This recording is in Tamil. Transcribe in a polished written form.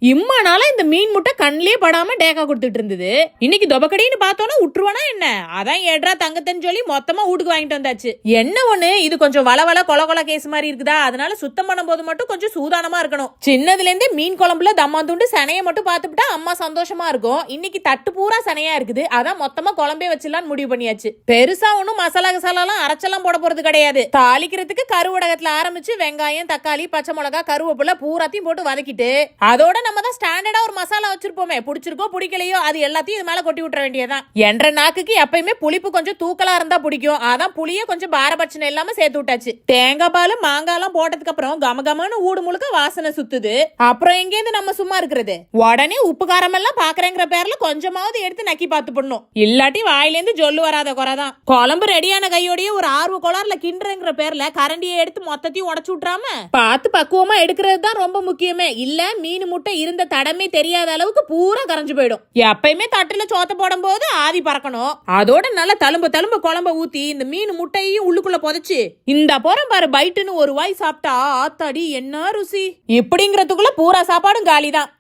இம்மா நாளா இந்த மீன் முட்டை கண்ணிலே படாம டேக்கா கொடுத்துட்டு இருந்தது. இன்னைக்கு தொபக்கடின்னு பார்த்தோன்னா விட்டுருவானா என்ன? அதான் ஏட்ரா தங்கத்தன்னு சொல்லி மொத்தமா வீட்டுக்கு வாங்கிட்டு வந்தாச்சு. என்ன ஒண்ணு, இது கொஞ்சம் வளவள கொல கொல கேஸ் மாதிரி இருக்குதா, அதனால சுத்தம் பண்ணும் போது மட்டும் கொஞ்சம் சூதானமா இருக்கணும். சின்னதுல இருந்தே மீன் குழம்புல தம்மாந்துண்டு சனைய மட்டும் பார்த்துட்டா அம்மா சந்தோஷமா இருக்கும். இன்னைக்கு தட்டு பூரா சனையா இருக்குது, அதான் மொத்தமா குழம்பே வச்சிடலான்னு முடிவு பண்ணியாச்சு. பெருசா ஒண்ணும் மசாலா கசாலாம் அரைச்செல்லாம் போட போறது கிடையாது. தாளிக்கிறதுக்கு கருவடகத்துல ஆரம்பிச்சு வெங்காயம், தக்காளி, பச்சை மிளகா, கருவேப்பிலை பூராத்தையும் போட்டு வதக்கிட்டு அதோட நம்ம தான் ஸ்டாண்டர்டா ஒரு மசாலா வச்சிருப்போமே, பிடிச்சிருக்கோ பிடிக்கலையோ அது எல்லாத்தையும் இது மேல கொட்டி விட்டுற வேண்டியதான். என்ற நாக்குக்கு எப்பயுமே புளிப்பு கொஞ்சம் தூக்கலா இருந்தா பிடிக்கும், அதான் புளிய கொஞ்சம் பாரபட்சணை இல்லாம சேர்த்து விட்டாச்சு. தேங்காய் பால் மாங்காய் எல்லாம் போட்டதுக்கு அப்புறம் கமகமான ஊடு முழுக்க வாசனை சுத்துது. அப்புறம் எங்கேருந்து நம்ம சும்மா இருக்கிறது? உடனே உப்பு காரம் எல்லாம் பாக்குறேங்கிற பேர்ல கொஞ்சமாவது எடுத்து நக்கி பார்த்து பண்ணும், இல்லாட்டி வாயிலேருந்து ஜொல்லு வராத குறைதான். குழம்பு ரெடியான கையோடய ஒரு ஆர்வ கோளாறுல கிண்டுறங்கிற பேர்ல கரண்டியை எடுத்து மொத்தத்தையும் உடச்சு விட்டுறாம பார்த்து பக்குவமா எடுக்கிறது தான் ரொம்ப முக்கியமே. இல்ல மீன் முட்டை இருந்த தடமே தெரியாத அளவுக்கு பூரா கரைஞ்சு போயிடும். எப்பயுமே தட்டுல சோத்த போடும் போது ஆதி பறக்கணும். அதோட நல்லா தழும்பு குழம்ப ஊத்தி இந்த மீன் முட்டையும் உள்ளுக்குள்ள புதைச்சு இந்த போறம் பாரு பைட்டுன்னு ஒரு வாய் சாப்பிட்டா ஆத்தாடி என்ன ருசி. இப்படிங்கிறதுக்குள்ள பூரா சாப்பாடும் காலிதான்.